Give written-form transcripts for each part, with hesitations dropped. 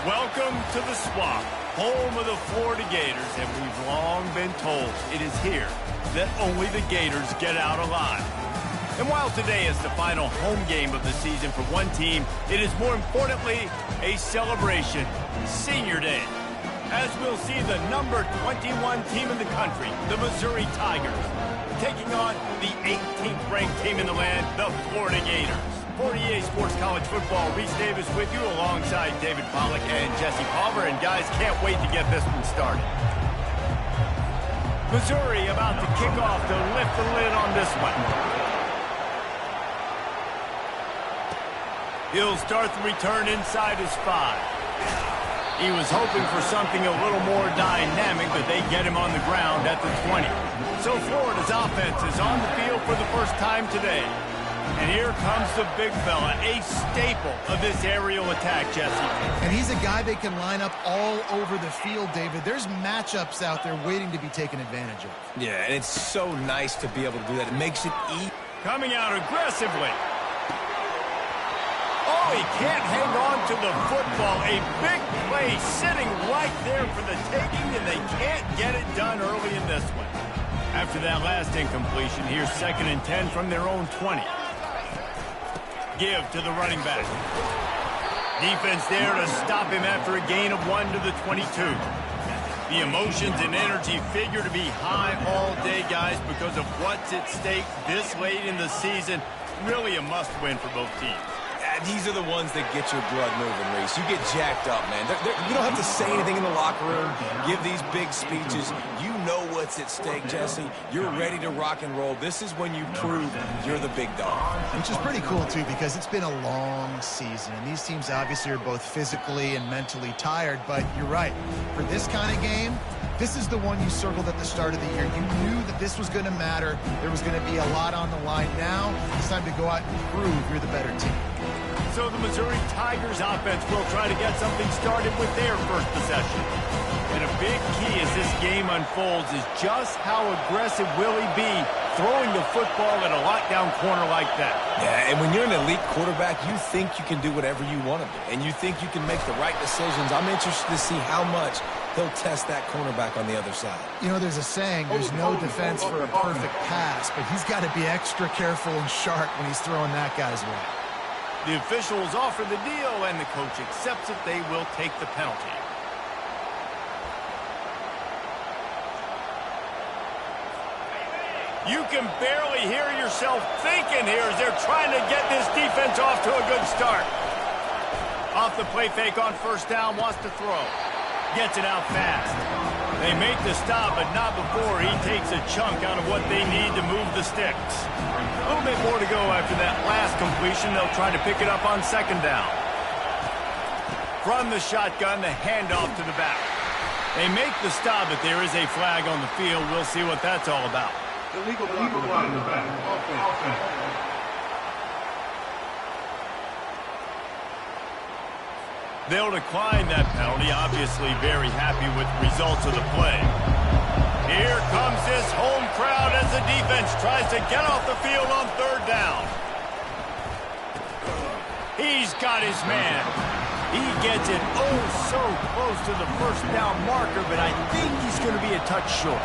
Welcome to the Swamp, home of the Florida Gators, and we've long been told it is here that only the Gators get out alive. And while today is the final home game of the season for one team, it is more importantly a celebration, Senior Day, as we'll see the number 21 team in the country, the Missouri Tigers, taking on the 18th ranked team in the land, the Florida Gators. For EA Sports College Football, Reese Davis with you alongside David Pollack and Jesse Palmer. And guys, can't wait to get this one started. Missouri about to kick off to lift the lid on this one. He'll start the return inside his 5. He was hoping for something a little more dynamic, but they get him on the ground at the 20. So Florida's offense is on the field for the first time today. And here comes the big fella, a staple of this aerial attack, Jesse. And he's a guy they can line up all over the field, David. There's matchups out there waiting to be taken advantage of. Yeah, and it's so nice to be able to do that. It makes it easy. Coming out aggressively. Oh, he can't hang on to the football. A big play sitting right there for the taking, and they can't get it done early in this one. After that last incompletion, here's 2nd and 10 from their own 20. Give to the running back. Defense there to stop him after a gain of 1 to the 22. The emotions and energy figure to be high all day, guys, because of what's at stake this late in the season. Really a must-win for both teams. These are the ones that get your blood moving, Reese. You get jacked up, man. You don't have to say anything in the locker room, give these big speeches. You know what's at stake, Jesse. You're ready to rock and roll. This is when you prove you're the big dog. Which is pretty cool, too, because it's been a long season. And these teams obviously are both physically and mentally tired. But you're right. For this kind of game, this is the one you circled at the start of the year. You knew that this was going to matter. There was going to be a lot on the line. Now it's time to go out and prove you're the better team. So the Missouri Tigers offense will try to get something started with their first possession. And a big key as this game unfolds is just how aggressive will he be throwing the football at a lockdown corner like that. Yeah, and when you're an elite quarterback, you think you can do whatever you want to do. And you think you can make the right decisions. I'm interested to see how much he'll test that cornerback on the other side. You know, there's a saying, there's no defense for a perfect pass, but he's got to be extra careful and sharp when he's throwing that guy's way. The officials offer the deal, and the coach accepts it. They will take the penalty. You can barely hear yourself thinking here as they're trying to get this defense off to a good start. Off the play fake on first down, wants to throw. Gets it out fast. They make the stop, but not before he takes a chunk out of what they need to move the sticks. A little bit more to go after that last completion. They'll try to pick it up on 2nd down. From the shotgun, the handoff to the back. They make the stop, but there is a flag on the field. We'll see what that's all about. Illegal block in the back. Offense. They'll decline that penalty, obviously very happy with the results of the play. Here comes this home crowd as the defense tries to get off the field on 3rd down. He's got his man. He gets it oh so close to the first down marker, but I think he's going to be a touch short.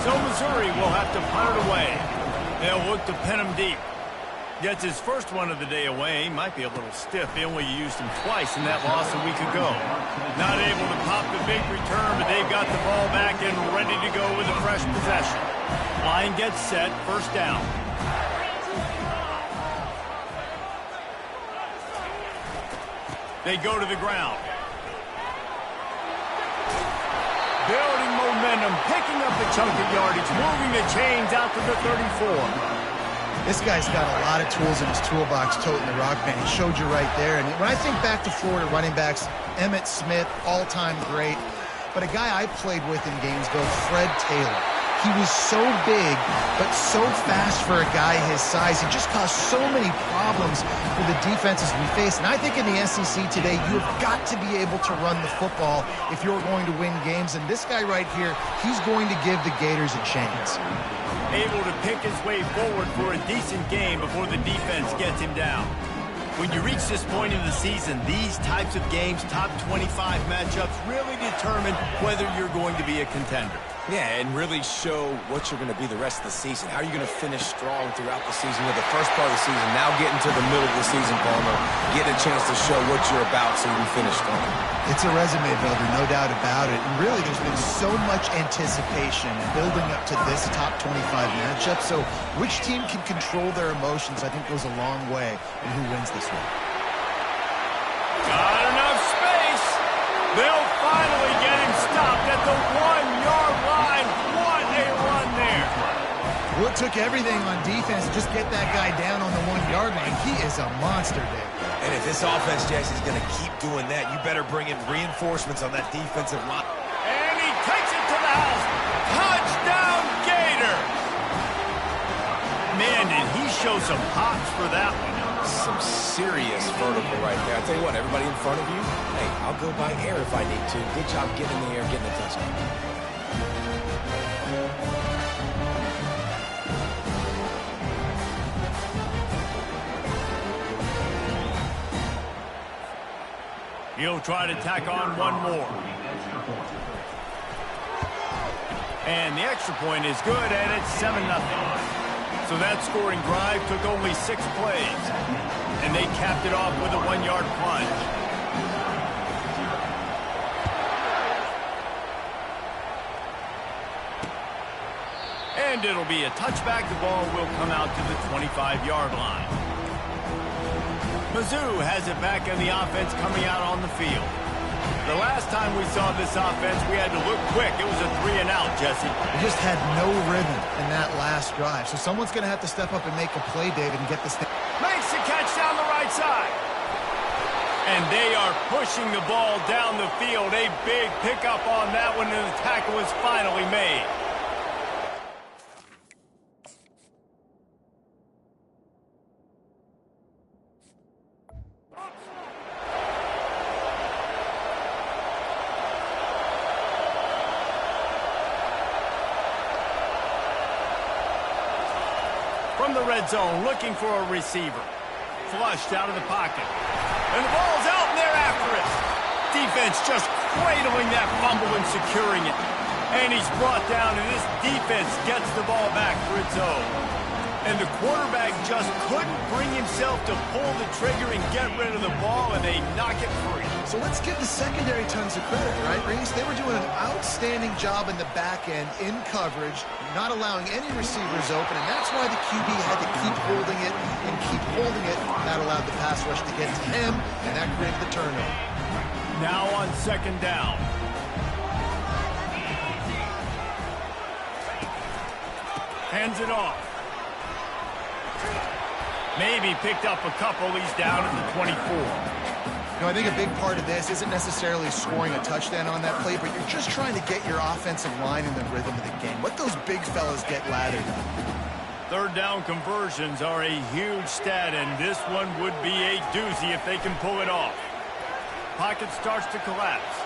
So Missouri will have to punt it away. They'll look to pin him deep. Gets his first one of the day away. Might be a little stiff. They only used him twice in that loss a week ago. Not able to pop the big return, but they've got the ball back and ready to go with a fresh possession. Line gets set, 1st down. They go to the ground. Building momentum, picking up the chunk of yardage, moving the chains out to the 34. This guy's got a lot of tools in his toolbox toting the rock band. He showed you right there. And when I think back to Florida running backs, Emmitt Smith, all-time great. But a guy I played with in Gainesville, Fred Taylor. He was so big, but so fast for a guy his size. He just caused so many problems for the defenses we face. And I think in the SEC today, you've got to be able to run the football if you're going to win games. And this guy right here, he's going to give the Gators a chance. Able to pick his way forward for a decent game before the defense gets him down. When you reach this point in the season, these types of games, top 25 matchups, really determine whether you're going to be a contender. Yeah, and really show what you're going to be the rest of the season. How are you going to finish strong throughout the season with the first part of the season, now getting to the middle of the season, Palmer, getting a chance to show what you're about so you can finish strong. It's a resume builder, no doubt about it. And really, there's been so much anticipation building up to this top 25 matchup. So which team can control their emotions, I think, goes a long way in who wins this one. Got enough space. They'll finally get him stopped at the 1-yard line. What a run there. Well, it took everything on defense to just get that guy down on the 1-yard line. He is a monster, Dave. And if this offense, Jesse's going to keep doing that, you better bring in reinforcements on that defensive line. And he takes it to the house. Touchdown, Gator. Man, did he show some hops for that one. Some serious vertical right there. I tell you what, everybody in front of you, hey, I'll go by air if I need to. Good job getting in the air, getting a touchdown. He'll try to tack on one more. And the extra point is good, and it's 7-0. So that scoring drive took only 6 plays. And they capped it off with a 1-yard plunge. And it'll be a touchback. The ball will come out to the 25-yard line. Mizzou has it back in the offense coming out on the field. The last time we saw this offense, we had to look quick. It was a 3-and-out, Jesse. They just had no rhythm in that last drive. So someone's going to have to step up and make a play, David, and get this thing. Makes the catch down the right side. And they are pushing the ball down the field. A big pickup on that one, and the tackle is finally made. From the red zone, looking for a receiver. Flushed out of the pocket. And the ball's out, and they're after it. Defense just cradling that fumble and securing it. And he's brought down, and this defense gets the ball back for its own. And the quarterback just couldn't bring himself to pull the trigger and get rid of the ball, and they knock it free. So let's give the secondary tons of credit, right, Reese? They were doing an outstanding job in the back end, in coverage, not allowing any receivers open, and that's why the QB had to keep holding it and keep holding it. That allowed the pass rush to get to him, and that created the turnover. Now on 2nd down. Hands it off. Maybe picked up a couple. He's down at the 24. You know, I think a big part of this isn't necessarily scoring a touchdown on that play, but you're just trying to get your offensive line in the rhythm of the game. Let those big fellas get lathered up. 3rd down conversions are a huge stat, and this one would be a doozy if they can pull it off. Pocket starts to collapse.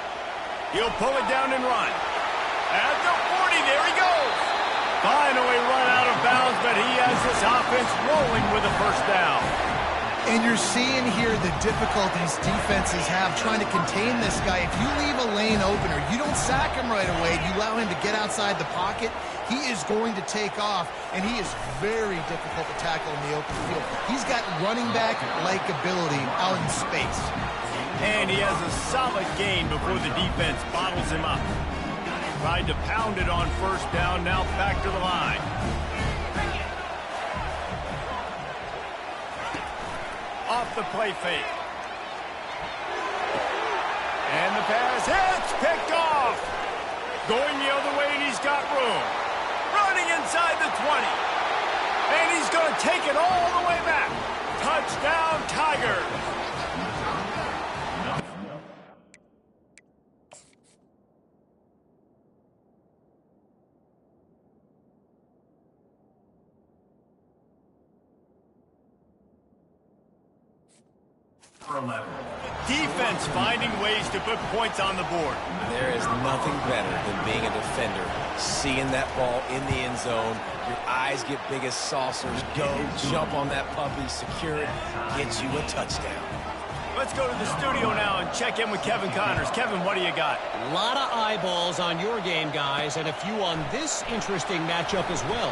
He'll pull it down and run. At the 40, there he goes. Finally run out of bounds, but he has this offense rolling with a 1st down. And you're seeing here the difficulties defenses have trying to contain this guy. If you leave a lane open or you don't sack him right away, you allow him to get outside the pocket, he is going to take off, and he is very difficult to tackle in the open field. He's got running back-like ability out in space. And he has a solid gain before the defense bottles him up. Tried to pound it on 1st down, now back to the line. Off the play fake. And the pass hits, picked off. Going the other way, and he's got room. Running inside the 20. And he's going to take it all the way back. Touchdown, Tigers. defense finding ways to put points on the board. There is nothing better than being a defender, seeing that ball in the end zone. Your eyes get big as saucers. Go, jump on that puppy, secure it, get you a touchdown. Let's go to the studio now and check in with Kevin Connors. Kevin, what do you got? A lot of eyeballs on your game, guys, and a few on this interesting matchup as well.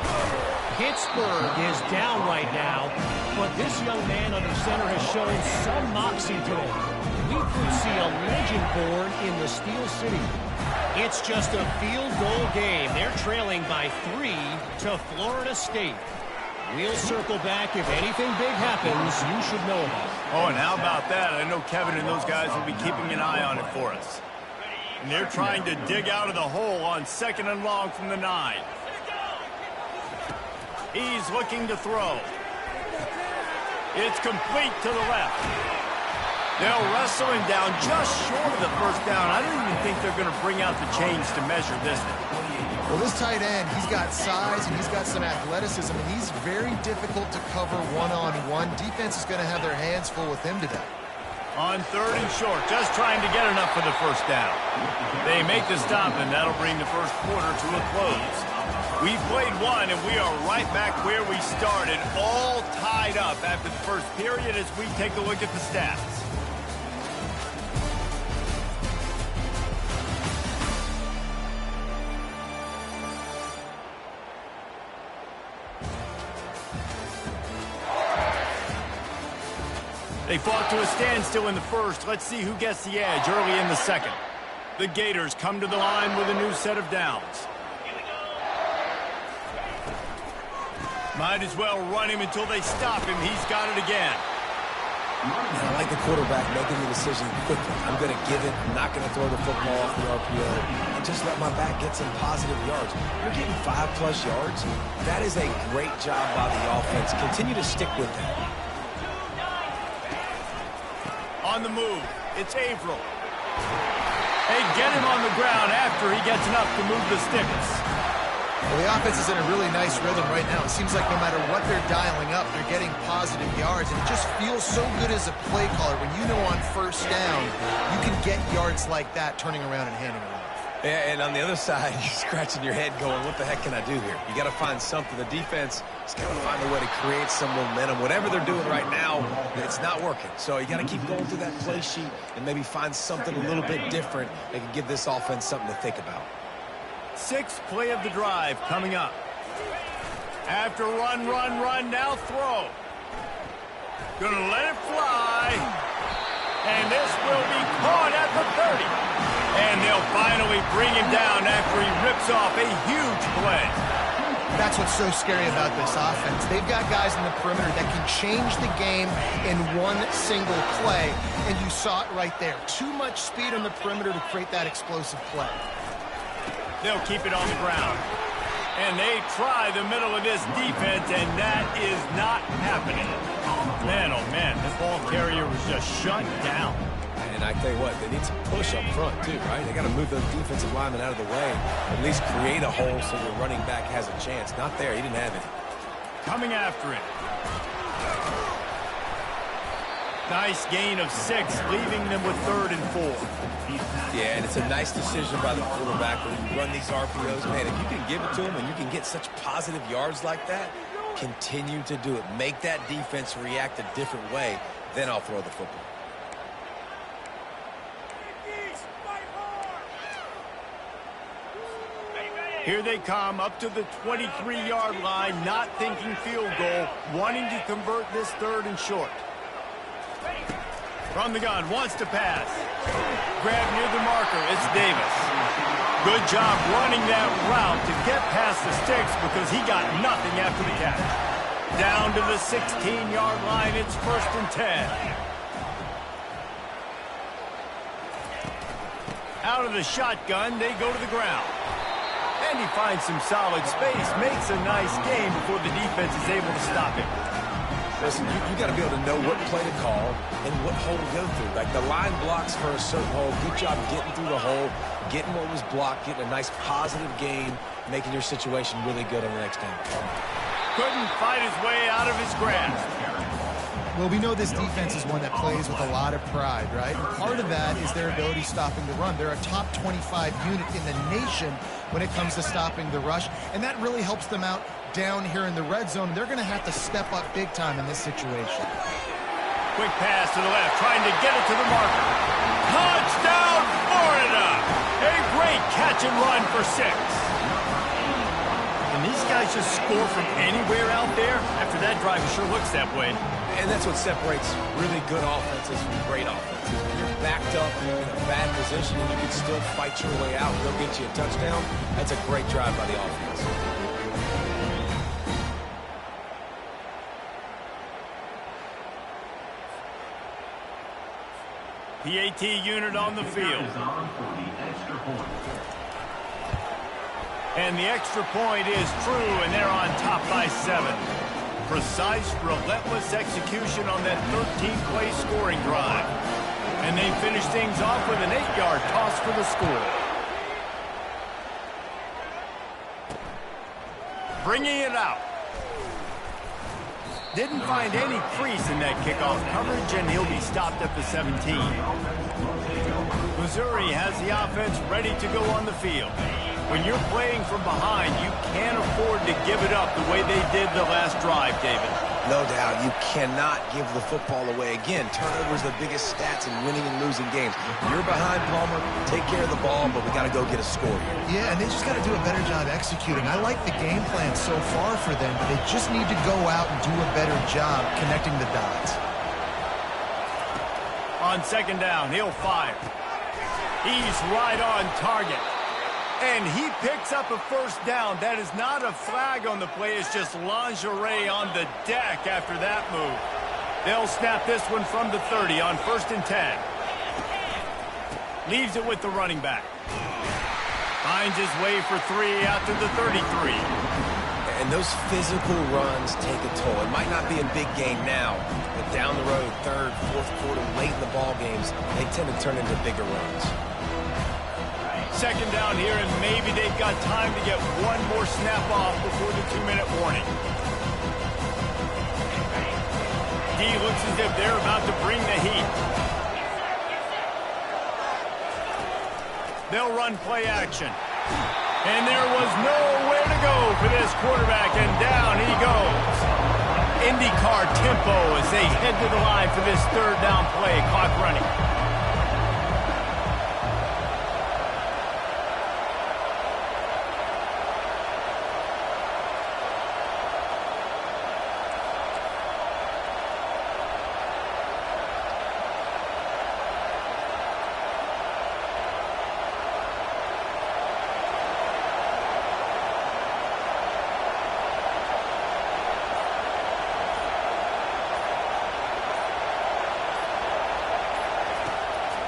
Pittsburgh is down right now, but this young man under center has shown some moxie today. We could see a legend born in the Steel City. It's just a field goal game. They're trailing by 3 to Florida State. We'll circle back. If anything big happens, you should know about it. Oh, and how about that? I know Kevin and those guys will be keeping an eye on it for us. And they're trying to dig out of the hole on 2nd and long from the 9. He's looking to throw. It's complete to the left. They'll wrestle him down just short of the first down. I don't even think they're going to bring out the chains to measure this one. Well, this tight end, he's got size and he's got some athleticism, and he's very difficult to cover one-on-one. Defense is going to have their hands full with him today. On 3rd and short, just trying to get enough for the first down. They make the stop, and that'll bring the first quarter to a close. We've played one, and we are right back where we started, all tied up after the first period as we take a look at the stats. They fought to a standstill in the first. Let's see who gets the edge early in the second. The Gators come to the line with a new set of downs. Might as well run him until they stop him. He's got it again. I like the quarterback making the decision quickly. I'm going to give it. I'm not going to throw the football off the RPO and just let my back get some positive yards. You're getting 5+ yards. That is a great job by the offense. Continue to stick with that. On the move, it's Averill. They get him on the ground after he gets enough to move the sticks. Well, the offense is in a really nice rhythm right now. It seems like no matter what they're dialing up, they're getting positive yards, and it just feels so good as a play caller when you know on first down you can get yards like that turning around and handing it off. Yeah, and on the other side, you're scratching your head going, what the heck can I do here? You got to find something. The defense has got to find a way to create some momentum. Whatever they're doing right now, it's not working. So you got to keep going through that play sheet and maybe find something a little bit different that can give this offense something to think about. 6th play of the drive coming up. After run, now throw. Gonna let it fly. And this will be caught at the 30. And they'll finally bring him down after he rips off a huge play. That's what's so scary about this offense. They've got guys in the perimeter that can change the game in one single play, and you saw it right there. Too much speed on the perimeter to create that explosive play. They'll keep it on the ground. And they try the middle of this defense, and that is not happening. Man, oh man, this ball carrier was just shut down. And I tell you what, they need some push up front too, right? They got to move those defensive linemen out of the way, at least create a hole so the running back has a chance. Not there, he didn't have it. Coming after it. Nice gain of 6, leaving them with 3rd and 4. Yeah, and it's a nice decision by the quarterback when you run these RPOs. Man, if you can give it to them and you can get such positive yards like that, continue to do it. Make that defense react a different way, then I'll throw the football. Here they come up to the 23-yard line, not thinking field goal, wanting to convert this 3rd and short. From the gun, wants to pass. Grab near the marker, it's Davis. Good job running that route to get past the sticks because he got nothing after the catch. Down to the 16-yard line, it's 1st and 10. Out of the shotgun, they go to the ground. And he finds some solid space, makes a nice game before the defense is able to stop him. Listen, you got to be able to know what play to call and what hole to go through. Like the line blocks for a certain hole. Good job getting through the hole, getting what was blocked, getting a nice positive gain, making your situation really good on the next down. Couldn't fight his way out of his grasp. Well, we know this defense is one that plays with a lot of pride, right? And part of that is their ability stopping the run. They're a top 25 unit in the nation when it comes to stopping the rush, and that really helps them out down here in the red zone. They're going to have to step up big time in this situation. Quick pass to the left, trying to get it to the marker. Touchdown, Florida! A great catch and run for 6. And these guys just score from anywhere out there. After that drive, it sure looks that way. And that's what separates really good offenses from great offenses. When you're backed up in a bad position and you can still fight your way out and go get you a touchdown, that's a great drive by the offense. PAT unit on the field. And the extra point is true, and they're on top by 7. Precise, relentless execution on that 13-play scoring drive. And they finish things off with an 8-yard toss for the score. Bringing it out. Didn't find any crease in that kickoff coverage, and he'll be stopped at the 17. Missouri has the offense ready to go on the field. When you're playing from behind, you can't afford to give it up the way they did the last drive, David. No doubt, you cannot give the football away. Again, turnovers are the biggest stats in winning and losing games. You're behind, Palmer, take care of the ball, but we got to go get a score here. Yeah, and they just got to do a better job executing. I like the game plan so far for them, but they just need to go out and do a better job connecting the dots. On second down, he'll fire. He's right on target. And he picks up a first down. That is not a flag on the play. It's just lingerie on the deck after that move. They'll snap this one from the 30 on 1st and 10. Leaves it with the running back. Finds his way for 3 out to the 33. And those physical runs take a toll. It might not be a big game now, but down the road, 3rd, 4th quarter, late in the ball games, they tend to turn into bigger runs. Second down here, and maybe they've got time to get one more snap off before the 2-minute warning. D looks as if they're about to bring the heat. They'll run play action. And there was nowhere to go for this quarterback, and down he goes. IndyCar tempo as they head to the line for this 3rd down play, clock running.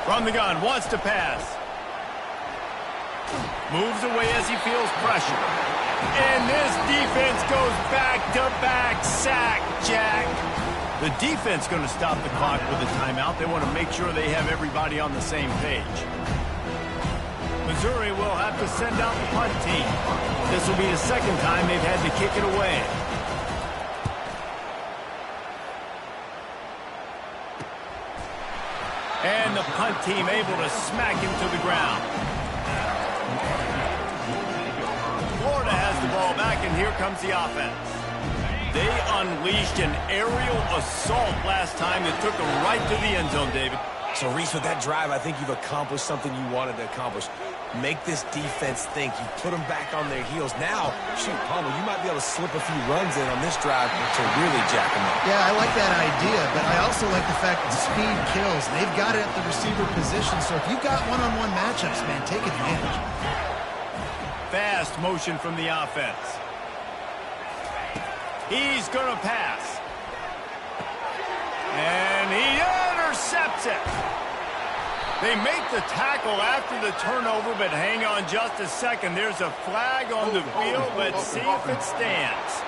From the gun, wants to pass. Moves away as he feels pressure. And this defense goes back-to-back sack, Jack. The defense going to stop the clock with a timeout. They want to make sure they have everybody on the same page. Missouri will have to send out the punt team. This will be the 2nd time they've had to kick it away. And the punt team able to smack him to the ground. Florida has the ball back, and here comes the offense. They unleashed an aerial assault last time that took them right to the end zone, David. So, Reese, with that drive, I think you've accomplished something you wanted to accomplish. Make this defense think. You put them back on their heels. Now, shoot, Palmer, you might be able to slip a few runs in on this drive to really jack them up. Yeah, I like that idea, but I also like the fact that speed kills. They've got it at the receiver position, so if you've got one-on-one matchups, man, take advantage. Fast motion from the offense. He's going to pass. And he intercepts it. They make the tackle after the turnover, but hang on just a second. There's a flag on the field. Let's see if it stands.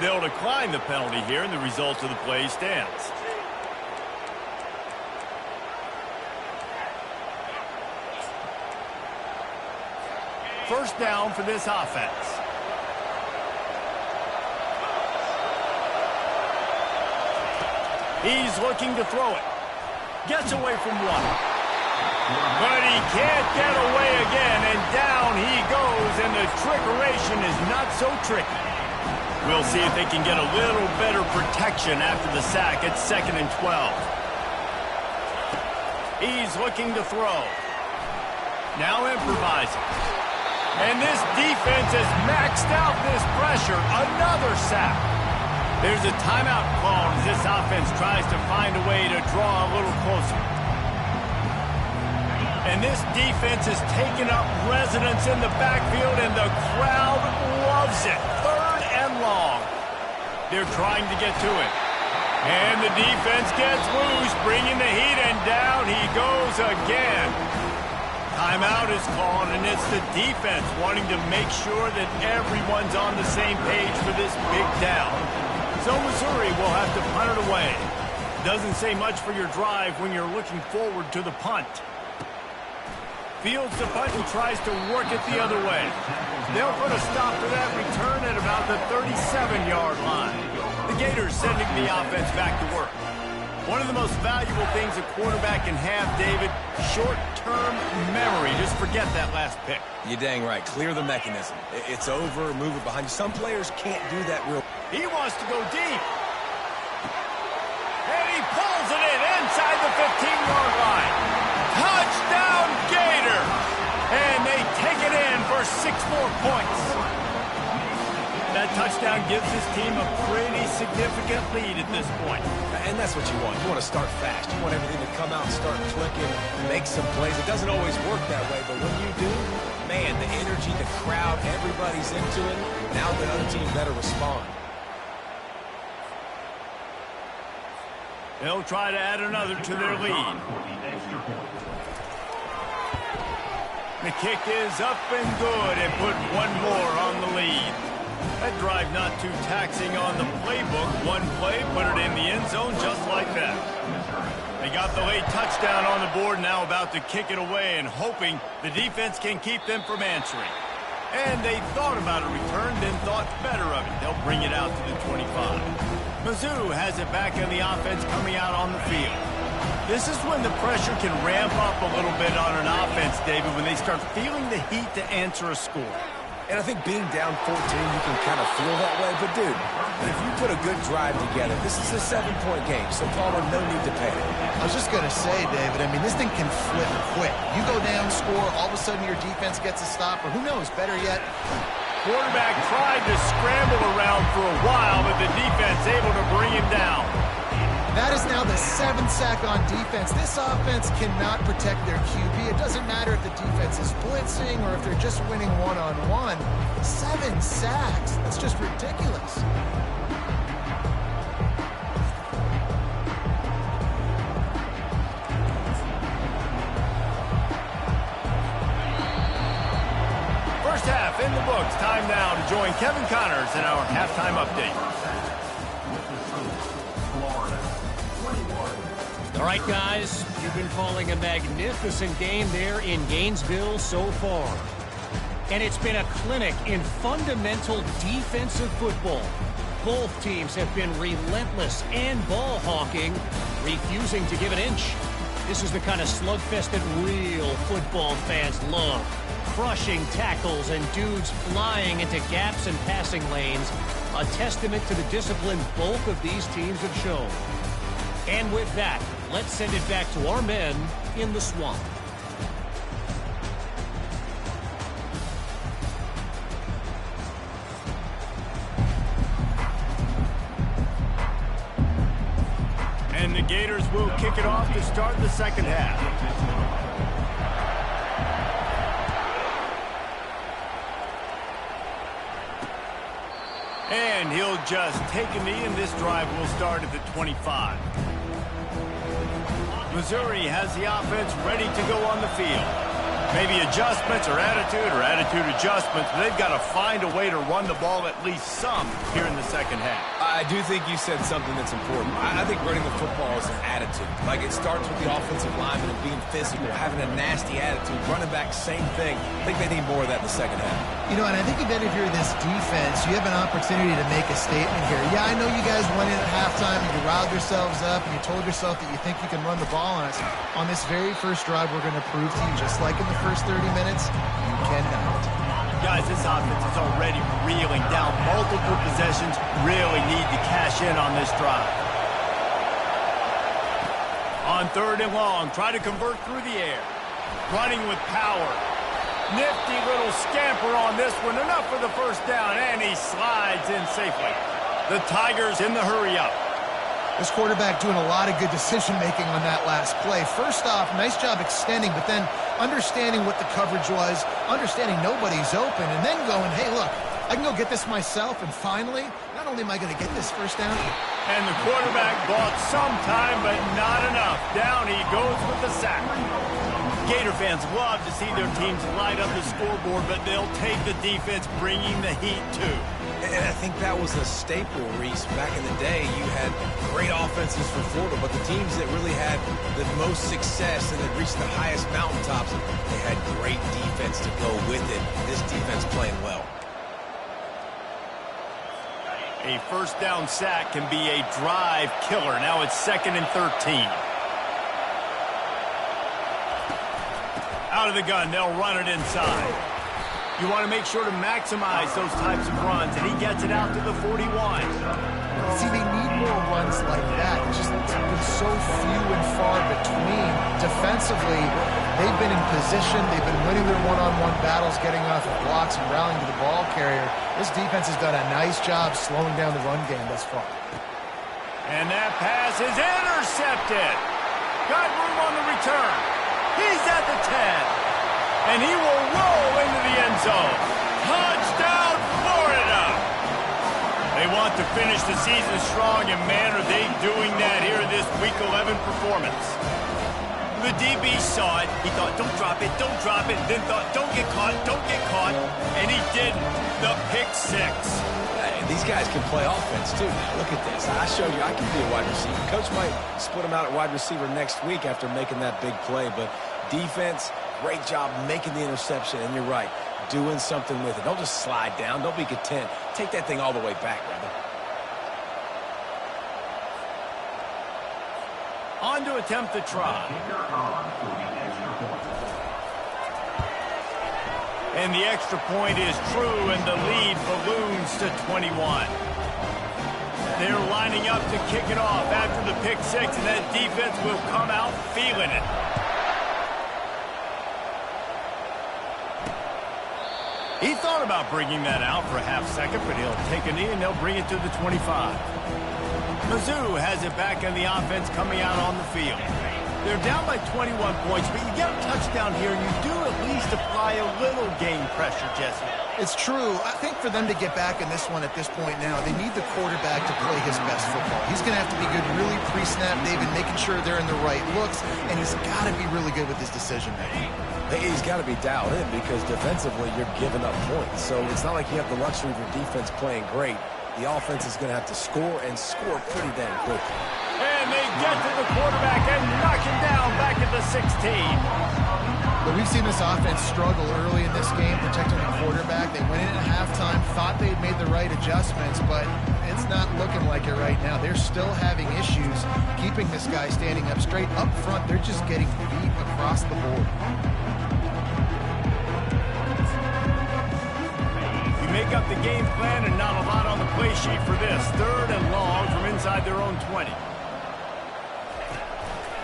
They'll decline the penalty here, and the result of the play stands. First down for this offense. He's looking to throw it. Gets away from one. But he can't get away again, and down he goes, and the trickeration is not so tricky. We'll see if they can get a little better protection after the sack. It's 2nd and 12. He's looking to throw. Now improvising. And this defense has maxed out this pressure. Another sack. There's a timeout called as this offense tries to find a way to draw a little closer. And this defense has taken up residence in the backfield, and the crowd loves it. 3rd and long. They're trying to get to it. And the defense gets loose, bringing the heat, and down he goes again. Timeout is called, and it's the defense wanting to make sure that everyone's on the same page for this big down. So Missouri will have to punt it away. Doesn't say much for your drive when you're looking forward to the punt. Fields the punt and tries to work it the other way. They'll put a stop to that return at about the 37-yard line. The Gators sending the offense back to work. One of the most valuable things a quarterback can have, David, short-term memory. Just forget that last pick. You're dang right. Clear the mechanism. It's over. Move it behind you. Some players can't do that real. He wants to go deep. And he pulls it in inside the 15-yard line. Touchdown, Gator! And they take it in for 6 more points. That touchdown gives his team a pretty significant lead at this point. And that's what you want. You want to start fast. You want everything to come out and start clicking, make some plays. It doesn't always work that way, but when you do, man, the energy, the crowd, everybody's into it. Now the other team better respond. They'll try to add another to their lead. The kick is up and good, and put one more on the lead. That drive not too taxing on the playbook. One play, put it in the end zone just like that. They got the late touchdown on the board, now about to kick it away and hoping the defense can keep them from answering. And they thought about a return, then thought better of it. They'll bring it out to the 25. Mizzou has it back in the offense coming out on the field. This is when the pressure can ramp up a little bit on an offense, David, when they start feeling the heat to answer a score. And I think being down 14, you can kind of feel that way. But, dude, if you put a good drive together, this is a 7-point game, so Palmer, no need to panic. I was just going to say, David, I mean, this thing can flip quick. You go down, score, all of a sudden your defense gets a stop, or who knows, better yet. Quarterback tried to scramble around for a while, but the defense able to bring him down. That is now the 7th sack on defense. This offense cannot protect their QB. It doesn't matter if the defense is blitzing or if they're just winning one-on-one. 7 sacks. That's just ridiculous. First half in the books. Time now to join Kevin Connors in our halftime update. All right, guys, you've been calling a magnificent game there in Gainesville so far. And it's been a clinic in fundamental defensive football. Both teams have been relentless and ball hawking, refusing to give an inch. This is the kind of slugfest that real football fans love. Crushing tackles and dudes flying into gaps and passing lanes. A testament to the discipline both of these teams have shown. And with that, let's send it back to our men in the swamp. And the Gators will kick it off to start the second half. And he'll just take a knee, and this drive will start at the 25. Missouri has the offense ready to go on the field. Maybe adjustments or attitude adjustments, but they've got to find a way to run the ball at least some here in the second half. I do think you said something that's important. I think running the football is an attitude. Like, it starts with the offensive lineman and being physical, having a nasty attitude. Running back, same thing. I think they need more of that in the second half. You know, and I think even if you're this defense, you have an opportunity to make a statement here. Yeah, I know you guys went in at halftime and you riled yourselves up and you told yourself that you think you can run the ball on us. On this very first drive, we're going to prove to you, just like in the first 30 minutes, you cannot. Guys, this offense is already reeling down multiple possessions. Really need to cash in on this drive. On 3rd and long, try to convert through the air. Running with power. Nifty little scamper on this one. Enough for the first down, and he slides in safely. The Tigers in the hurry-up. This quarterback doing a lot of good decision-making on that last play. First off, nice job extending, but then understanding what the coverage was, understanding nobody's open, and then going, hey, look, I can go get this myself, and finally, not only am I going to get this first down. And the quarterback bought some time, but not enough. Down he goes with the sack. Gator fans love to see their teams light up the scoreboard, but they'll take the defense bringing the heat too. And I think that was a staple, Reese. Back in the day, you had great offenses for Florida, but the teams that really had the most success and that reached the highest mountaintops, they had great defense to go with it. This defense playing well. A first down sack can be a drive killer. Now it's 2nd and 13. Out of the gun, they'll run it inside. You want to make sure to maximize those types of runs, and he gets it out to the 41. See, they need more runs like that. It's just been so few and far between. Defensively, they've been in position. They've been winning their one-on-one battles, getting off of blocks and rallying to the ball carrier. This defense has done a nice job slowing down the run game thus far. And that pass is intercepted. Got room on the return. He's at the 10. And he will roll into the end zone. Touchdown, Florida! They want to finish the season strong, and man, are they doing that here in this Week 11 performance. The DB saw it. He thought, don't drop it, then thought, don't get caught, and he didn't. The pick six. Hey, these guys can play offense, too. Now, look at this. I showed you I can be a wide receiver. Coach might split him out at wide receiver next week after making that big play, but defense, great job making the interception, and you're right, doing something with it. Don't just slide down. Don't be content. Take that thing all the way back, brother. On to attempt the try. And the extra point is true, and the lead balloons to 21. They're lining up to kick it off after the pick six, and that defense will come out feeling it. He thought about bringing that out for a half second, but he'll take a knee and they'll bring it to the 25. Mizzou has it back in the offense coming out on the field. They're down by 21 points, but you get a touchdown here, and you do at least apply a little game pressure, Jesse. It's true. I think for them to get back in this one at this point now, they need the quarterback to play his best football. He's going to have to be good really pre-snap, David, making sure they're in the right looks, and he's got to be really good with his decision-making. He's got to be dialed in because defensively you're giving up points. So it's not like you have the luxury of your defense playing great. The offense is going to have to score and score pretty dang quickly. And they get to the quarterback and knock him down back at the 16. But we've seen this offense struggle early in this game protecting the quarterback. They went in at halftime, thought they'd made the right adjustments, but it's not looking like it right now. They're still having issues keeping this guy standing up straight. Up front, they're just getting beat across the board. Make up the game plan, and not a lot on the play sheet for this. 3rd and long from inside their own 20.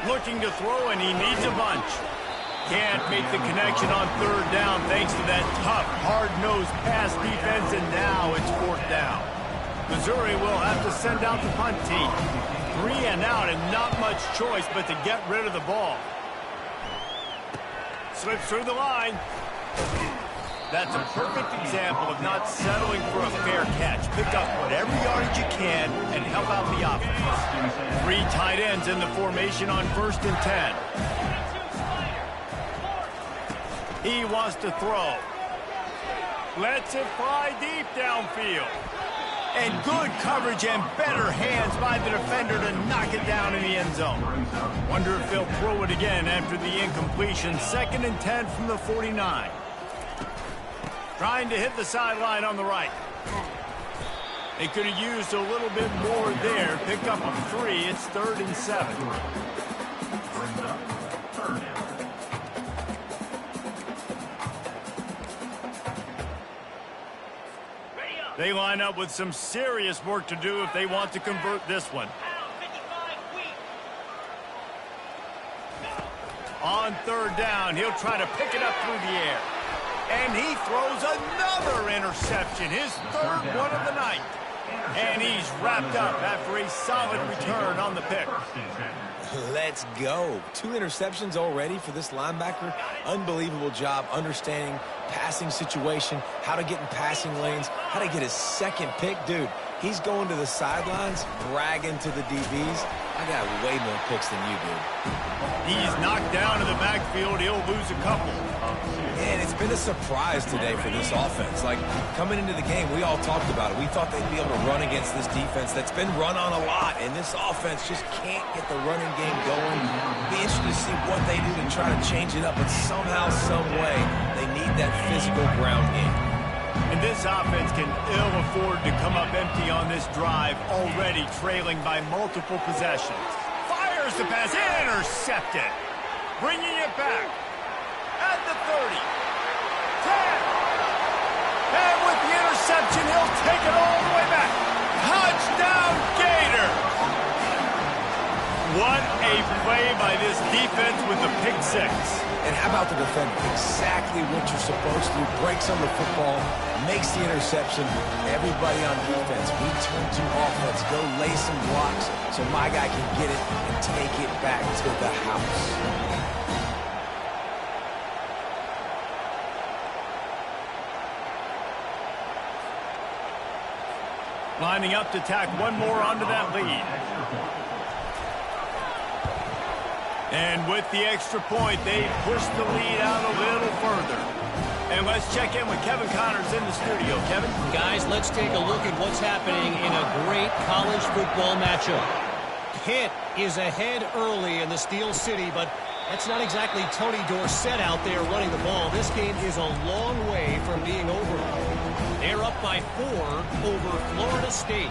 Looking to throw, and he needs a bunch. Can't make the connection on 3rd down thanks to that tough, hard-nosed pass defense, and now it's 4th down. Missouri will have to send out the punt team. 3 and out, and not much choice but to get rid of the ball. Slips through the line. That's a perfect example of not settling for a fair catch. Pick up whatever yardage you can and help out the offense. 3 tight ends in the formation on 1st and 10. He wants to throw. Lets it fly deep downfield. And good coverage and better hands by the defender to knock it down in the end zone. Wonder if they'll throw it again after the incompletion. 2nd and 10 from the 49. Trying to hit the sideline on the right. They could have used a little bit more there. Pick up a 3. It's 3rd and 7. They line up with some serious work to do if they want to convert this one. On 3rd down, he'll try to pick it up through the air. And he throws another interception, his 3rd one of the night. And he's wrapped up after a solid return on the pick. Let's go. 2 interceptions already for this linebacker. Unbelievable job understanding passing situation, how to get in passing lanes, how to get his 2nd pick. Dude, he's going to the sidelines, bragging to the DBs. I got way more picks than you do. He's knocked down in the backfield. He'll lose a couple. And it's been a surprise today for this offense. Like, coming into the game, we all talked about it. We thought they'd be able to run against this defense that's been run on a lot, and this offense just can't get the running game going. Be interested to see what they do to try to change it up, but somehow, some way, they need that physical ground game. And this offense can ill afford to come up empty on this drive, already trailing by multiple possessions. Fires the pass, intercepted. Bringing it back at the 30, 10. And with the interception, he'll take it all the way back. Touchdown, Gator. What a play by this defense with the pick 6. And how about the defender? Exactly what you're supposed to do. Breaks on the football, makes the interception. Everybody on defense, we turn to offense. Go lay some blocks so my guy can get it and take it back to the house. Lining up to tack one more onto that lead. And with the extra point, they push the lead out a little further. And let's check in with Kevin Connors in the studio. Kevin? Guys, let's take a look at what's happening in a great college football matchup. Pitt is ahead early in the Steel City, but that's not exactly Tony Dorsett out there running the ball. This game is a long way from being over. They're up by 4 over Florida State.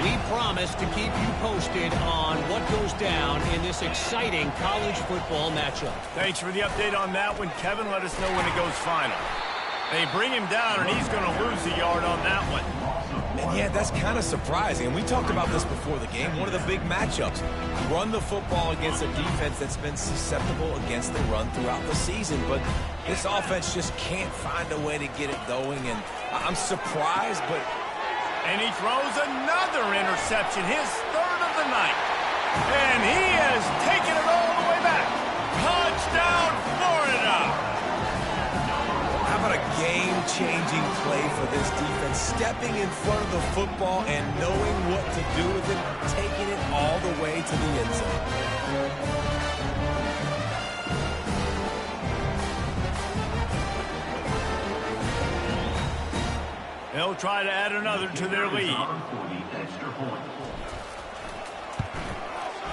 We promise to keep you posted on what goes down in this exciting college football matchup. Thanks for the update on that one, Kevin. Let us know when it goes final. They bring him down, and he's going to lose a yard on that one. And yeah, that's kind of surprising. And we talked about this before the game. One of the big matchups. Run the football against a defense that's been susceptible against the run throughout the season. But this offense just can't find a way to get it going. And I'm surprised, but... And he throws another interception, his 3rd of the night. And he has taken it all the way back. Touchdown, Florida! How about a game-changing play for this defense? Stepping in front of the football and knowing what to do with it, taking it all the way to the end zone. They'll try to add another to their lead.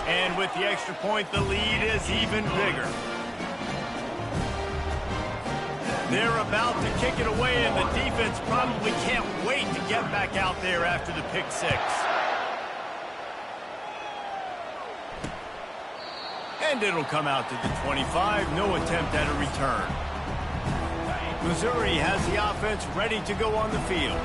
And with the extra point, the lead is even bigger. They're about to kick it away, and the defense probably can't wait to get back out there after the pick 6. And it'll come out to the 25. No attempt at a return. Missouri has the offense ready to go on the field.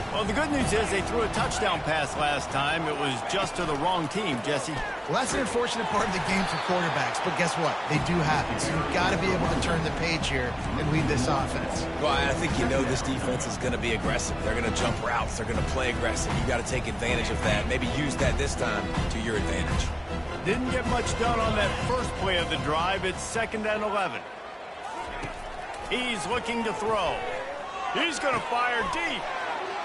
Well, the good news is they threw a touchdown pass last time. It was just to the wrong team, Jesse. Well, that's an unfortunate part of the game for quarterbacks, but guess what? They do happen, so you've got to be able to turn the page here and lead this offense. Well, I think you know this defense is going to be aggressive. They're going to jump routes. They're going to play aggressive. You've got to take advantage of that. Maybe use that this time to your advantage. Didn't get much done on that first play of the drive. It's 2nd and 11. He's looking to throw. He's going to fire deep.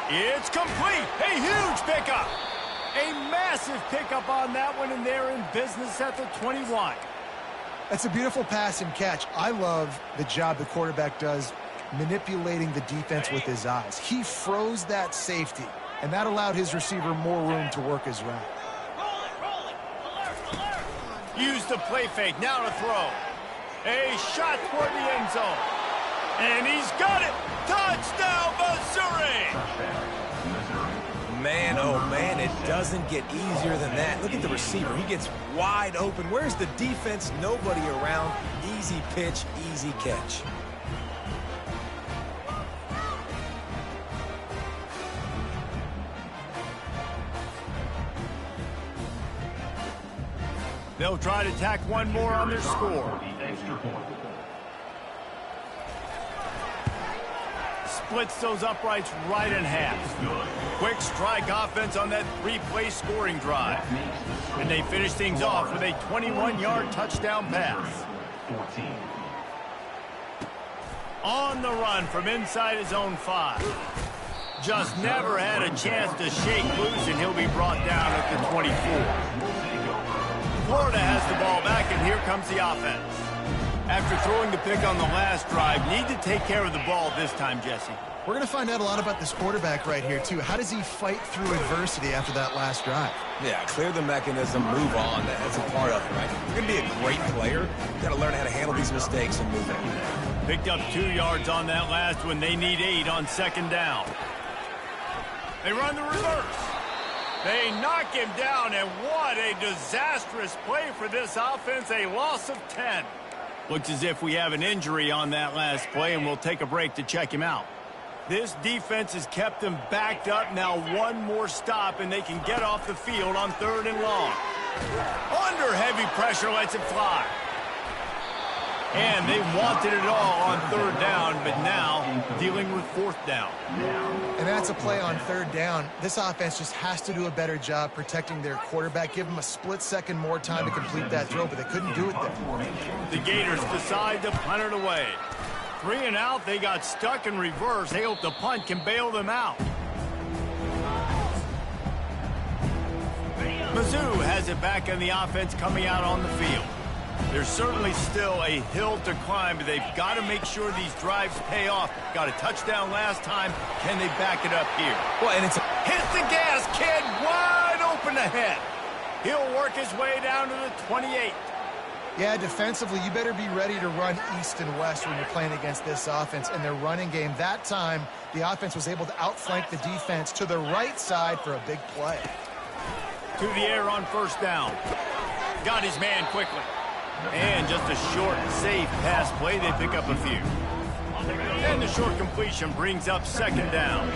It's complete. A huge pickup. A massive pickup on that one, and they're in business at the 21. That's a beautiful pass and catch. I love the job the quarterback does manipulating the defense with his eyes. He froze that safety, and that allowed his receiver more room to work his route. Use the play fake. Now to throw. A shot toward the end zone. And he's got it. Touchdown, Missouri. Man, oh man, it doesn't get easier than that. Look at the receiver. He gets wide open. Where's the defense? Nobody around. Easy pitch, easy catch. They'll try to tack one more on their score. Splits those uprights right in half. Quick strike offense on that three-play scoring drive. And they finish things off with a 21-yard touchdown pass. On the run from inside his own 5. Just never had a chance to shake loose, and he'll be brought down at the 24. Florida has the ball back, and here comes the offense. After throwing the pick on the last drive, need to take care of the ball this time, Jesse. We're going to find out a lot about this quarterback right here, too. How does he fight through adversity after that last drive? Yeah, clear the mechanism, move on. That's a part of it, right? You're going to be a great player. You've got to learn how to handle these mistakes and move on. Picked up 2 yards on that last one. They need 8 on second down. They run the reverse. They knock him down, and what a disastrous play for this offense. A loss of 10. Looks as if we have an injury on that last play, and we'll take a break to check him out. This defense has kept them backed up. Now one more stop, and they can get off the field on 3rd and long. Under heavy pressure, lets it fly. And they wanted it all on 3rd down, but now dealing with 4th down. And that's a play on 3rd down. This offense just has to do a better job protecting their quarterback. Give them a split second more time to complete that throw, but they couldn't do it there. The Gators decide to punt it away. 3 and out, they got stuck in reverse. They hope the punt can bail them out. Mizzou has it back in the offense coming out on the field. There's certainly still a hill to climb, but they've got to make sure these drives pay off. Got a touchdown last time. Can they back it up here? Well, and it's hit the gas, kid, wide open ahead. He'll work his way down to the 28. Yeah, defensively, you better be ready to run east and west when you're playing against this offense. In their running game, that time, the offense was able to outflank the defense to the right side for a big play. To the air on 1st down. Got his man quickly. And just a short, safe pass play. They pick up a few. And the short completion brings up 2nd down.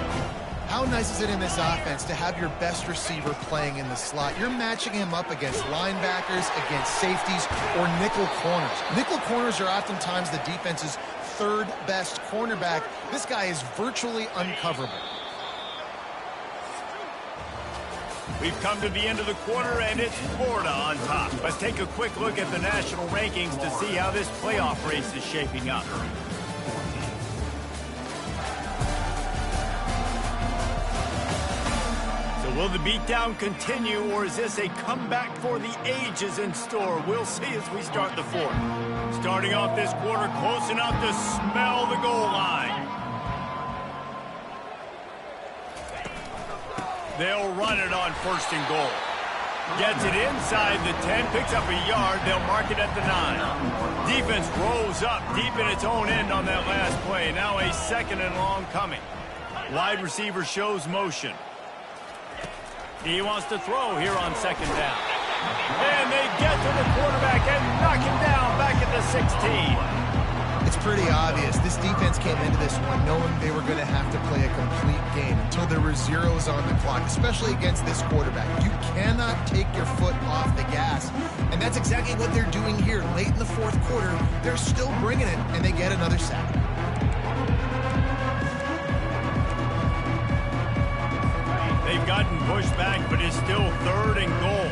How nice is it in this offense to have your best receiver playing in the slot? You're matching him up against linebackers, against safeties, or nickel corners. Nickel corners are oftentimes the defense's 3rd best cornerback. This guy is virtually uncoverable. We've come to the end of the quarter, and it's Florida on top. Let's take a quick look at the national rankings to see how this playoff race is shaping up. So will the beatdown continue, or is this a comeback for the ages in store? We'll see as we start the 4th. Starting off this quarter close enough to smell the goal line. They'll run it on 1st and goal. Gets it inside the 10, picks up a yard. They'll mark it at the 9. Defense rolls up deep in its own end on that last play. Now a 2nd and long coming. Wide receiver shows motion. He wants to throw here on 2nd down. And they get to the quarterback and knock him down back at the 16. It's pretty obvious. This defense came into this one knowing they were going to have to play a complete game until there were zeros on the clock, especially against this quarterback. You cannot take your foot off the gas. And that's exactly what they're doing here. Late in the 4th quarter, they're still bringing it, and they get another sack. They've gotten pushed back, but it's still 3rd and goal.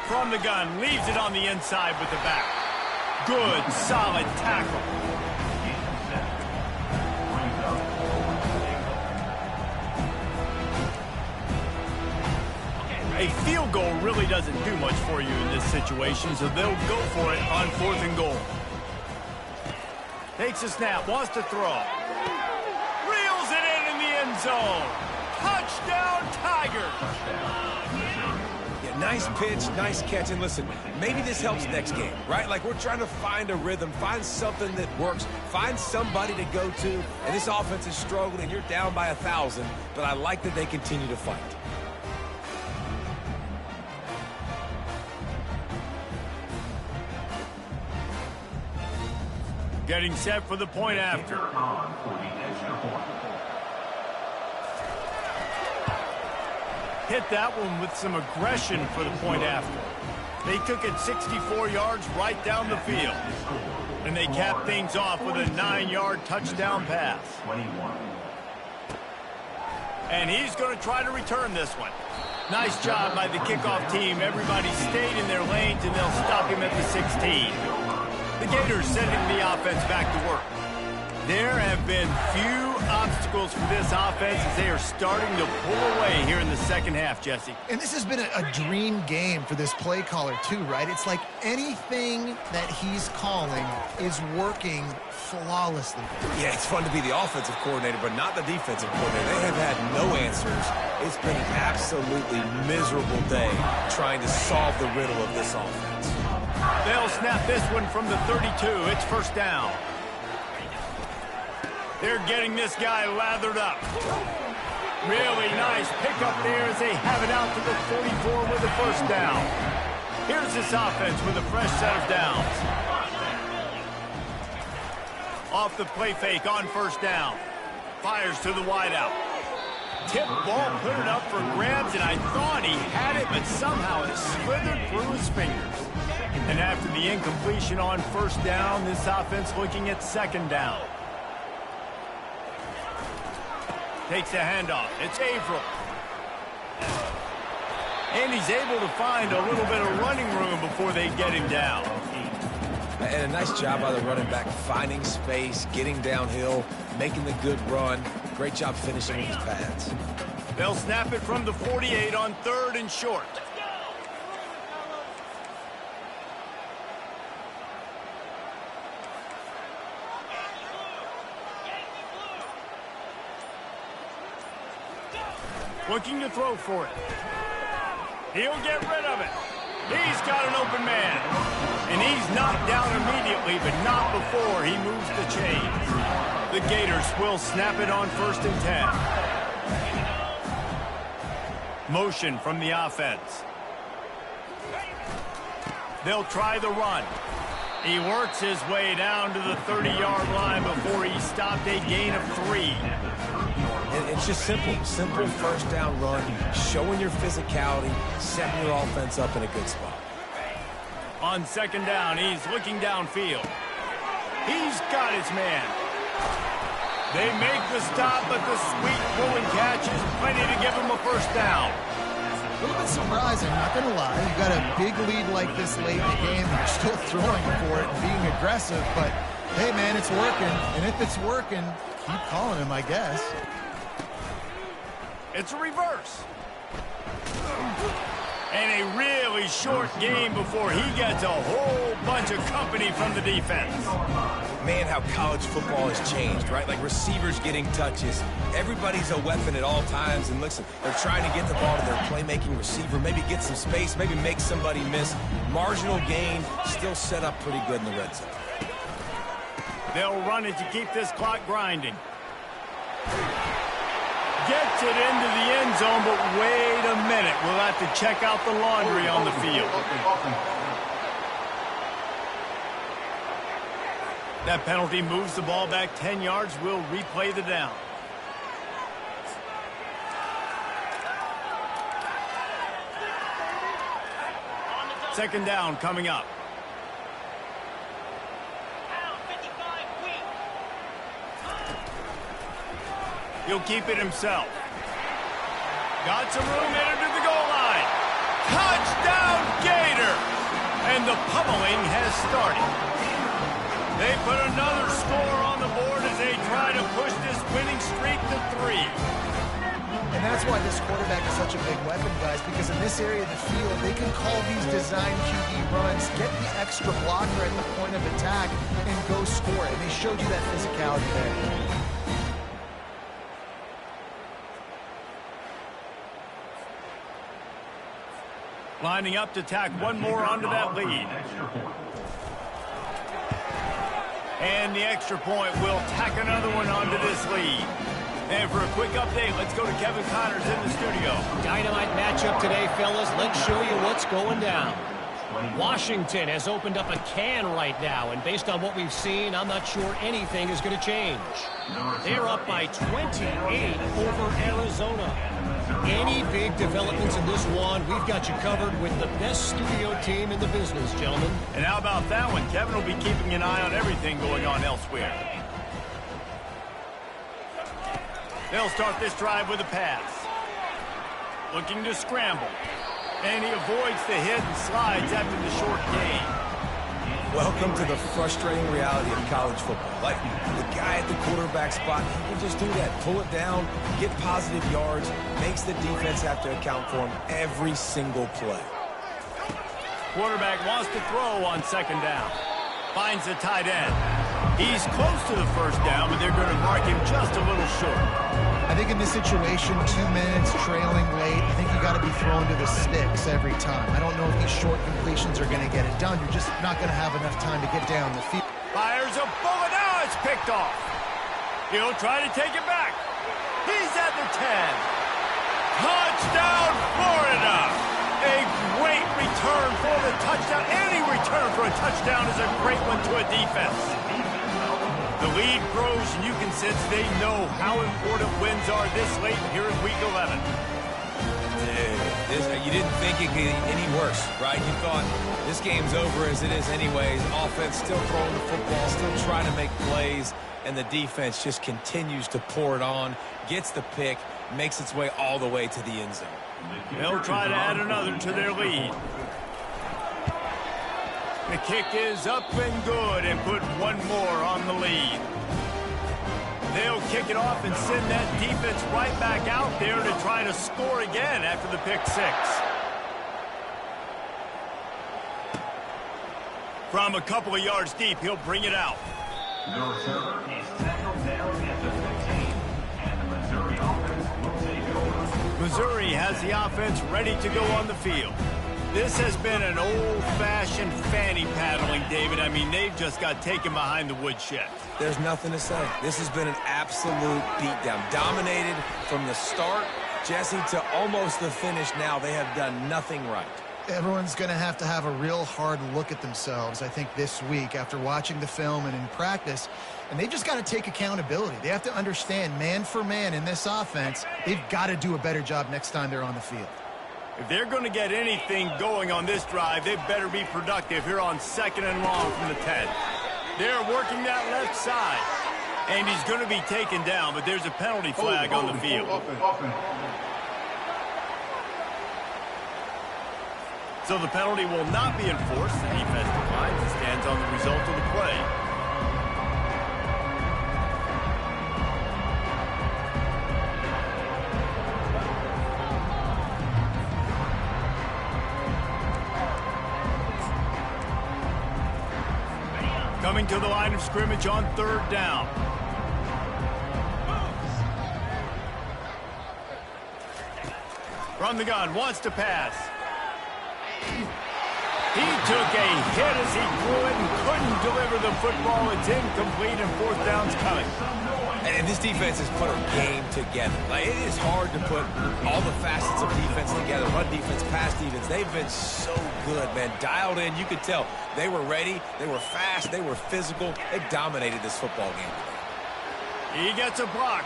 From the gun, leaves it on the inside with the back. Good, solid tackle. A field goal really doesn't do much for you in this situation, so they'll go for it on 4th and goal. Takes a snap, wants to throw. Reels it in the end zone. Touchdown, Tigers. Nice pitch, nice catch, and listen, maybe this helps next game, right? Like, we're trying to find a rhythm, find something that works, find somebody to go to, and this offense is struggling. You're down by 1,000, but I like that they continue to fight. Getting set for the point after. Hit that one with some aggression for the point after. They took it 64 yards right down the field. And they capped things off with a 9-yard touchdown pass. And he's going to try to return this one. Nice job by the kickoff team. Everybody stayed in their lanes, and they'll stop him at the 16. The Gators sending the offense back to work. There have been few obstacles for this offense as they are starting to pull away here in the second half, Jesse. And this has been a dream game for this play caller too, right? It's like anything that he's calling is working flawlessly. Yeah, it's fun to be the offensive coordinator, but not the defensive coordinator. They have had no answers. It's been an absolutely miserable day trying to solve the riddle of this offense. They'll snap this one from the 32. It's first down. They're getting this guy lathered up. Really nice pickup there as they have it out to the 44 with the first down. Here's this offense with a fresh set of downs. Off the play fake on first down. Fires to the wideout. Tip ball, put it up for grabs, and I thought he had it, but somehow it slithered through his fingers. And after the incompletion on first down, this offense looking at second down. Takes a handoff. It's Averill. And he's able to find a little bit of running room before they get him down. And a nice job by the running back, finding space, getting downhill, making the good run. Great job finishing with his pads. They'll snap it from the 48 on third and short. Looking to throw for it. He'll get rid of it. He's got an open man. And he's knocked down immediately, but not before he moves the chains. The Gators will snap it on first and 10. Motion from the offense. They'll try the run. He works his way down to the 30-yard line before he stopped a gain of 3. It's just simple first down run, showing your physicality, setting your offense up in a good spot. On second down, he's looking downfield. He's got his man. They make the stop, but the sweet pull and catch is plenty to give him a first down. A little bit surprising, not going to lie. You got a big lead like this late in the game, and you're still throwing for it and being aggressive, but hey, man, it's working. And if it's working, keep calling him, I guess. It's a reverse. And a really short game before he gets a whole bunch of company from the defense. Man, how college football has changed, right? Like receivers getting touches. Everybody's a weapon at all times. And listen, they're trying to get the ball to their playmaking receiver, maybe get some space, maybe make somebody miss. Marginal gain, still set up pretty good in the red zone. They'll run it to keep this clock grinding. Gets it into the end zone, but wait a minute. We'll have to check out the laundry on the field. That penalty moves the ball back 10 yards. We'll replay the down. Second down coming up. He'll keep it himself. Got some room, headed to the goal line. Touchdown, Gator! And the pummeling has started. They put another score on the board as they try to push this winning streak to 3. And that's why this quarterback is such a big weapon, guys, because in this area of the field, they can call these design QB runs, get the extra blocker at the point of attack, and go score it. And they showed you that physicality there. Lining up to tack one more onto that lead. And the extra point will tack another one onto this lead. And for a quick update, let's go to Kevin Connors in the studio. Dynamite matchup today, fellas. Let's show you what's going down. Washington has opened up a can right now, and based on what we've seen, I'm not sure anything is going to change. They're up by 28 over Arizona. Any big developments in this one, we've got you covered with the best studio team in the business, gentlemen. And how about that one? Kevin will be keeping an eye on everything going on elsewhere. They'll start this drive with a pass. Looking to scramble. And he avoids the hit and slides after the short gain. Welcome to the frustrating reality of college football. Like, the guy at the quarterback spot, he can just do that. Pull it down, get positive yards, makes the defense have to account for him every single play. Quarterback wants to throw on second down. Finds the tight end. He's close to the first down, but they're going to mark him just a little short. I think in this situation, 2 minutes, trailing late, I think you got to be throwing to the sticks every time. I don't know if these short completions are going to get it done. You're just not going to have enough time to get down the field. Fires a bullet. Now it's picked off. He'll try to take it back. He's at the 10. Touchdown, Florida. A great return for the touchdown. Any return for a touchdown is a great one to a defense. The lead grows, and you can sense they know how important wins are this late here in Week 11. You didn't think it could get any worse, right? You thought this game's over as it is anyways. Offense still throwing the football, still trying to make plays, and the defense just continues to pour it on, gets the pick, makes its way all the way to the end zone. They'll try to add another to their lead. The kick is up and good and put one more on the lead. They'll kick it off and send that defense right back out there to try to score again after the pick six. From a couple of yards deep, he'll bring it out. The return is tackled down at the 15, and the Missouri offense will take over. Missouri has the offense ready to go on the field. This has been an old-fashioned fanny paddling, David. I mean, they've just got taken behind the woodshed. There's nothing to say. This has been an absolute beatdown. Dominated from the start, Jesse, to almost the finish now. They have done nothing right. Everyone's going to have a real hard look at themselves, I think, this week after watching the film and in practice. And they just got to take accountability. They have to understand, man for man in this offense, they've got to do a better job next time they're on the field. If they're going to get anything going on this drive, they better be productive here on 2nd and long from the 10. They're working that left side. And he's going to be taken down, but there's a penalty flag on the field. So the penalty will not be enforced. The defense declines and stands on the result of the play. Coming to the line of scrimmage on 3rd down. From the gun, wants to pass. He took a hit as he threw it and couldn't deliver the football. It's incomplete and 4th down's coming. And this defense has put a game together. Like, it is hard to put all the facets of defense together. Run defense, pass defense. They've been so good, man. Dialed in. You could tell they were ready. They were fast. They were physical. They dominated this football game. He gets a block.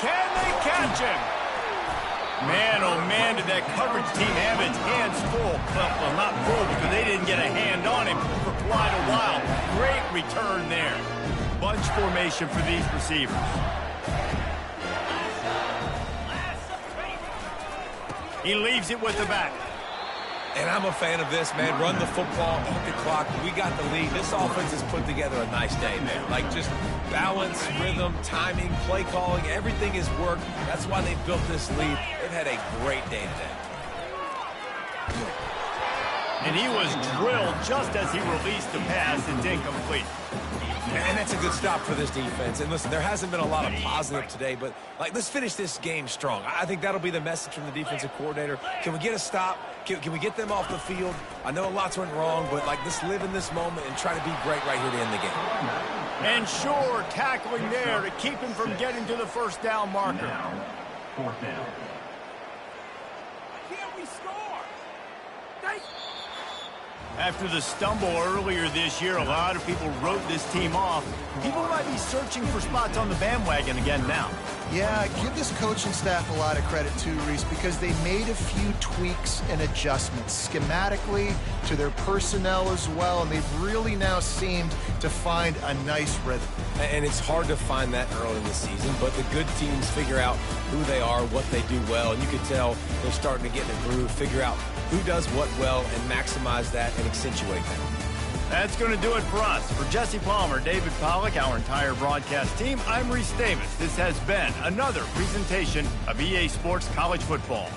Can they catch him? Man, oh man, did that coverage team have its hands full. Well, not full because they didn't get a hand on him for quite a while. Great return there. Bunch formation for these receivers. He leaves it with the back. And I'm a fan of this, man. Run the football, eat the clock. We got the lead. This offense has put together a nice day, man. Like, just balance, rhythm, timing, play calling, everything has worked. That's why they built this lead. They've had a great day today. And he was drilled just as he released the pass. It's incomplete. And that's a good stop for this defense. And listen, there hasn't been a lot of positive today, but let's finish this game strong. I think that'll be the message from the defensive coordinator. Can we get a stop? Can we get them off the field? I know lots went wrong, but let's live in this moment and try to be great right here to end the game. And sure, tackling there to keep him from getting to the first down marker. Fourth down. Can't we score? After the stumble earlier this year, a lot of people wrote this team off. People might be searching for spots on the bandwagon again now. Yeah, give this coaching staff a lot of credit too, Reese, because they made a few tweaks and adjustments schematically to their personnel as well, and they've really now seemed to find a nice rhythm. And it's hard to find that early in the season, but the good teams figure out who they are, what they do well, and you can tell they're starting to get in a groove, figure out who does what well, and maximize that and accentuate that. That's going to do it for us. For Jesse Palmer, David Pollack, our entire broadcast team, I'm Reese Davis. This has been another presentation of EA Sports College Football.